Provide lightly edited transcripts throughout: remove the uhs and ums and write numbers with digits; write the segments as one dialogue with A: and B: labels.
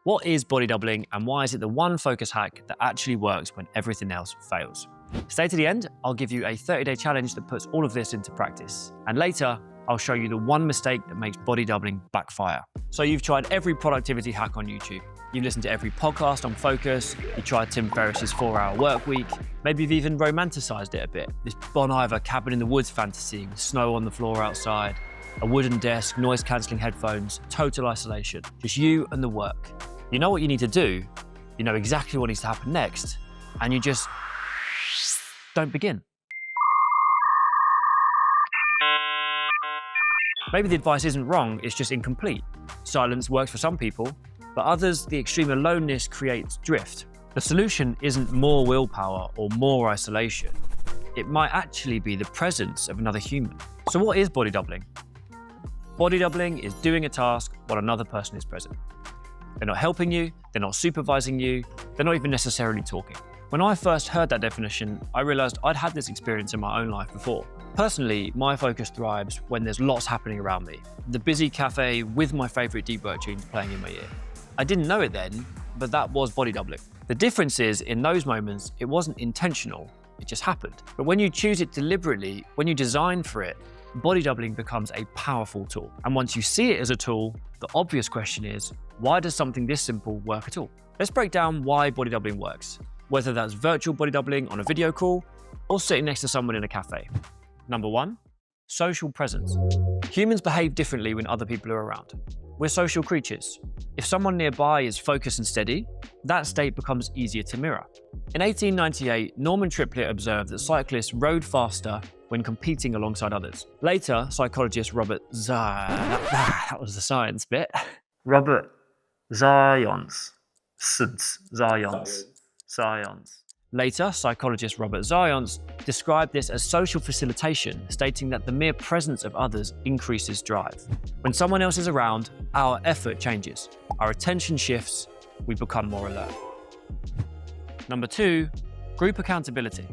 A: What is body doubling and why is it the one focus hack that actually works when everything else fails? Stay to the end, I'll give you a 30-day challenge that puts all of this into practice. And later, I'll show you the one mistake that makes body doubling backfire. So you've tried every productivity hack on YouTube. You've listened to every podcast on focus. You tried Tim Ferriss's 4-hour work week. Maybe you've even romanticized it a bit. This Bon Iver cabin in the woods fantasy with snow on the floor outside, a wooden desk, noise-cancelling headphones, total isolation, just you and the work. You know what you need to do, you know exactly what needs to happen next, and you just don't begin. Maybe the advice isn't wrong, it's just incomplete. Silence works for some people, but others, the extreme aloneness creates drift. The solution isn't more willpower or more isolation. It might actually be the presence of another human. So what is body doubling? Body doubling is doing a task while another person is present. They're not helping you, they're not supervising you, they're not even necessarily talking. When I first heard that definition, I realized I'd had this experience in my own life before. Personally, my focus thrives when there's lots happening around me. The busy cafe with my favorite deep work tunes playing in my ear. I didn't know it then, but that was body doubling. The difference is, in those moments, it wasn't intentional, it just happened. But when you choose it deliberately, when you design for it, body doubling becomes a powerful tool. And once you see it as a tool, the obvious question is, why does something this simple work at all? Let's break down why body doubling works, whether that's virtual body doubling on a video call or sitting next to someone in a cafe. Number 1, social presence. Humans behave differently when other people are around. We're social creatures. If someone nearby is focused and steady, that state becomes easier to mirror. In 1898, Norman Triplett observed that cyclists rode faster when competing alongside others. Later, psychologist Robert that was the science bit. Robert Zions. Later, psychologist Robert Zions described this as social facilitation, stating that the mere presence of others increases drive. When someone else is around, our effort changes. Our attention shifts, we become more alert. Number 2, group accountability.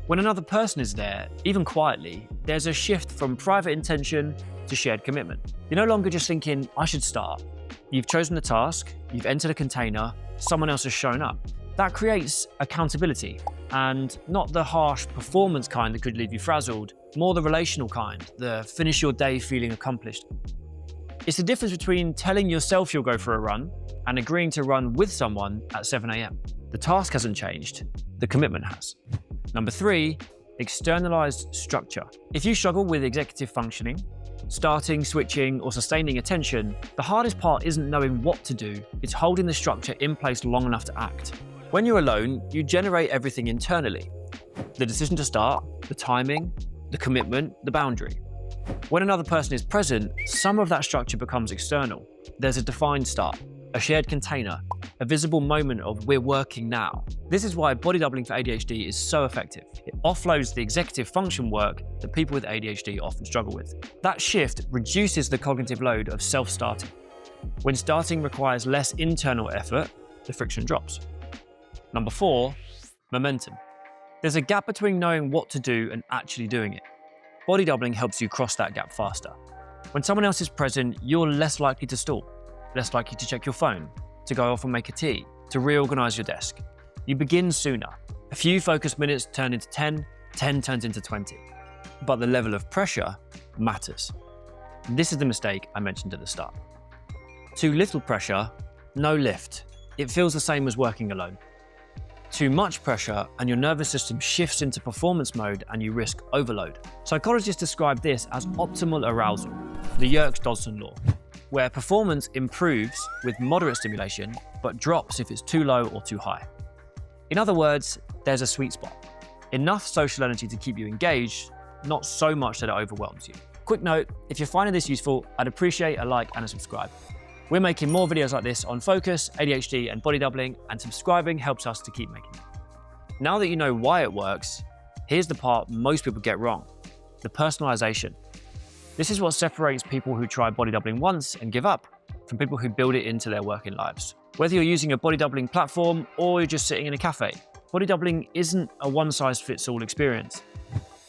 A: When another person is there, even quietly, there's a shift from private intention to shared commitment. You're no longer just thinking, I should start. You've chosen the task, you've entered a container, someone else has shown up. That creates accountability, and not the harsh performance kind that could leave you frazzled, more the relational kind, the finish your day feeling accomplished. It's the difference between telling yourself you'll go for a run and agreeing to run with someone at 7 a.m. The task hasn't changed, the commitment has. Number 3, externalized structure. If you struggle with executive functioning, starting, switching, or sustaining attention, the hardest part isn't knowing what to do, it's holding the structure in place long enough to act. When you're alone, you generate everything internally. The decision to start, the timing, the commitment, the boundary. When another person is present, some of that structure becomes external. There's a defined start, a shared container, a visible moment of we're working now. This is why body doubling for ADHD is so effective. It offloads the executive function work that people with ADHD often struggle with. That shift reduces the cognitive load of self-starting. When starting requires less internal effort, the friction drops. Number 4, momentum. There's a gap between knowing what to do and actually doing it. Body doubling helps you cross that gap faster. When someone else is present, you're less likely to stall, less likely to check your phone, to go off and make a tea, to reorganize your desk. You begin sooner. A few focus minutes turn into 10, 10 turns into 20. But the level of pressure matters. This is the mistake I mentioned at the start. Too little pressure, no lift. It feels the same as working alone. Too much pressure and your nervous system shifts into performance mode and you risk overload. Psychologists describe this as optimal arousal, the Yerkes-Dodson law, where performance improves with moderate stimulation, but drops if it's too low or too high. In other words, there's a sweet spot. Enough social energy to keep you engaged, not so much that it overwhelms you. Quick note, if you're finding this useful, I'd appreciate a like and a subscribe. We're making more videos like this on focus, ADHD, and body doubling, and subscribing helps us to keep making them. Now that you know why it works, here's the part most people get wrong, the personalization. This is what separates people who try body doubling once and give up from people who build it into their working lives. Whether you're using a body doubling platform or you're just sitting in a cafe, body doubling isn't a one-size-fits-all experience.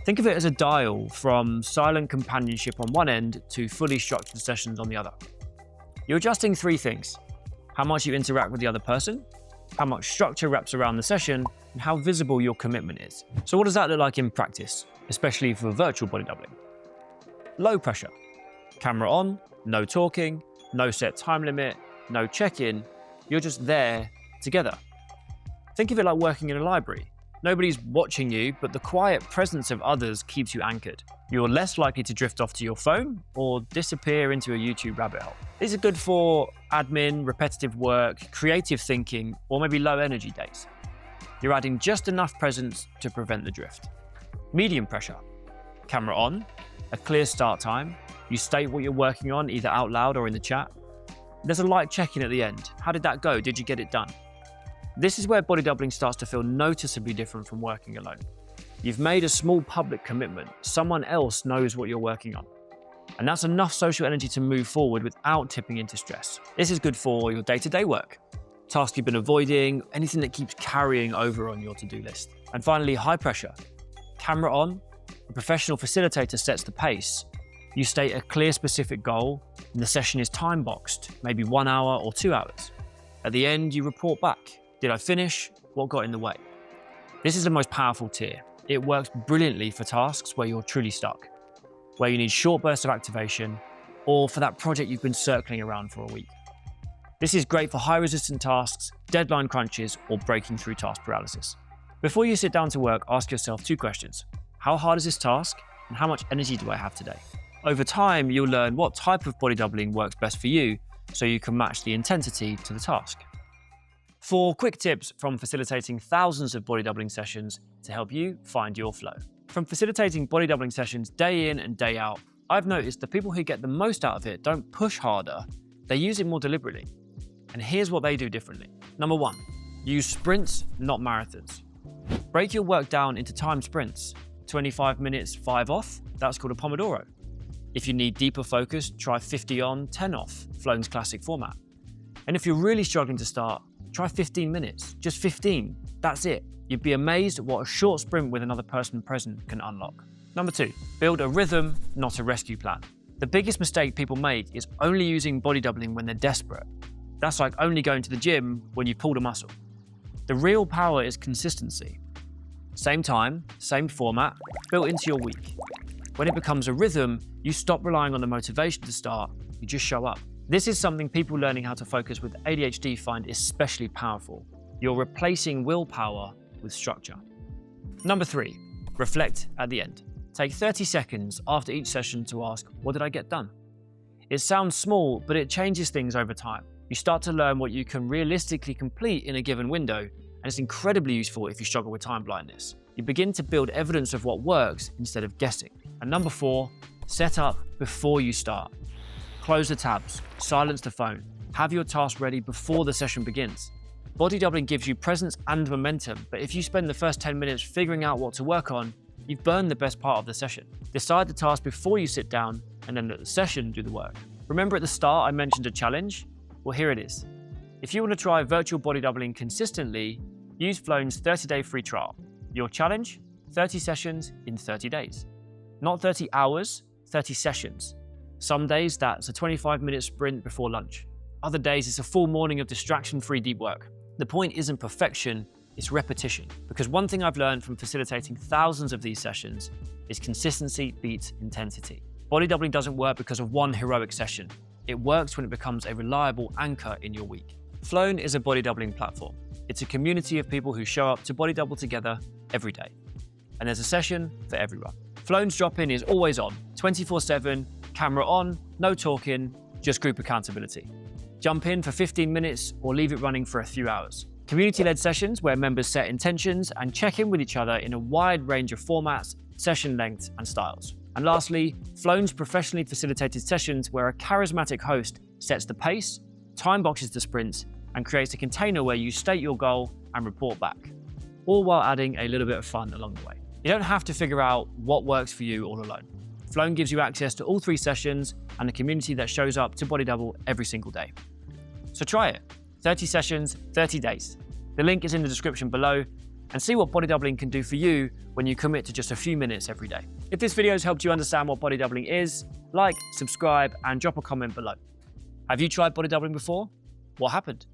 A: Think of it as a dial from silent companionship on one end to fully structured sessions on the other. You're adjusting 3 things: how much you interact with the other person, how much structure wraps around the session, and how visible your commitment is. So what does that look like in practice, especially for virtual body doubling? Low pressure. Camera on, no talking, no set time limit, no check-in. You're just there together. Think of it like working in a library. Nobody's watching you, but the quiet presence of others keeps you anchored. You're less likely to drift off to your phone or disappear into a YouTube rabbit hole. These are good for admin, repetitive work, creative thinking, or maybe low energy days. You're adding just enough presence to prevent the drift. Medium pressure. Camera on, a clear start time. You state what you're working on either out loud or in the chat. There's a light check-in at the end. How did that go? Did you get it done? This is where body doubling starts to feel noticeably different from working alone. You've made a small public commitment. Someone else knows what you're working on. And that's enough social energy to move forward without tipping into stress. This is good for your day-to-day work, tasks you've been avoiding, anything that keeps carrying over on your to-do list. And finally, high pressure. Camera on, a professional facilitator sets the pace. You state a clear, specific goal, and the session is time-boxed, maybe 1 hour or 2 hours. At the end, you report back. Did I finish? What got in the way? This is the most powerful tier. It works brilliantly for tasks where you're truly stuck, where you need short bursts of activation, or for that project you've been circling around for a week. This is great for high-resistant tasks, deadline crunches, or breaking through task paralysis. Before you sit down to work, ask yourself 2 questions. How hard is this task, and how much energy do I have today? Over time, you'll learn what type of body doubling works best for you, so you can match the intensity to the task. 4 quick tips from facilitating thousands of body doubling sessions to help you find your flow. From facilitating body doubling sessions day in and day out, I've noticed the people who get the most out of it don't push harder, they use it more deliberately. And here's what they do differently. Number 1, use sprints, not marathons. Break your work down into timed sprints. 25 minutes, 5 off, that's called a Pomodoro. If you need deeper focus, try 50 on, 10 off, Flown's classic format. And if you're really struggling to start, try 15 minutes, just 15, that's it. You'd be amazed at what a short sprint with another person present can unlock. Number 2, build a rhythm, not a rescue plan. The biggest mistake people make is only using body doubling when they're desperate. That's like only going to the gym when you've pulled a muscle. The real power is consistency. Same time, same format, built into your week. When it becomes a rhythm, you stop relying on the motivation to start, you just show up. This is something people learning how to focus with ADHD find especially powerful. You're replacing willpower with structure. Number 3, reflect at the end. Take 30 seconds after each session to ask, what did I get done? It sounds small, but it changes things over time. You start to learn what you can realistically complete in a given window, and it's incredibly useful if you struggle with time blindness. You begin to build evidence of what works instead of guessing. And number 4, set up before you start. Close the tabs, silence the phone, have your task ready before the session begins. Body doubling gives you presence and momentum, but if you spend the first 10 minutes figuring out what to work on, you've burned the best part of the session. Decide the task before you sit down, and then at the session, do the work. Remember at the start I mentioned a challenge? Well, here it is. If you want to try virtual body doubling consistently, use Flown's 30-day free trial. Your challenge? 30 sessions in 30 days. Not 30 hours, 30 sessions. Some days that's a 25-minute sprint before lunch. Other days it's a full morning of distraction-free deep work. The point isn't perfection, it's repetition. Because one thing I've learned from facilitating thousands of these sessions is consistency beats intensity. Body doubling doesn't work because of one heroic session. It works when it becomes a reliable anchor in your week. Flown is a body doubling platform. It's a community of people who show up to body double together every day. And there's a session for everyone. Flown's drop-in is always on, 24/7, camera on, no talking, just group accountability. Jump in for 15 minutes or leave it running for a few hours. Community-led sessions where members set intentions and check in with each other in a wide range of formats, session lengths, and styles. And lastly, Flown's professionally facilitated sessions where a charismatic host sets the pace, time boxes the sprints, and creates a container where you state your goal and report back, all while adding a little bit of fun along the way. You don't have to figure out what works for you all alone. Flown gives you access to all 3 sessions and a community that shows up to body double every single day. So try it. 30 sessions, 30 days. The link is in the description below, and see what body doubling can do for you when you commit to just a few minutes every day. If this video has helped you understand what body doubling is, like, subscribe, and drop a comment below. Have you tried body doubling before? What happened?